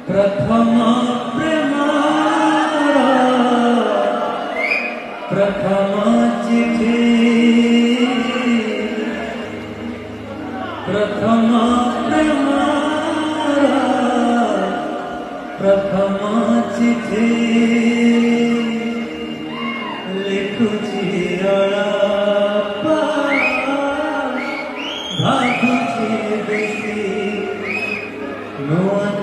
प्रथम प्रेमार प्रथम चिठी प्रथम प्रेमार प्रथम चिठी लिखुची अळापा भागुची बेसी नुआ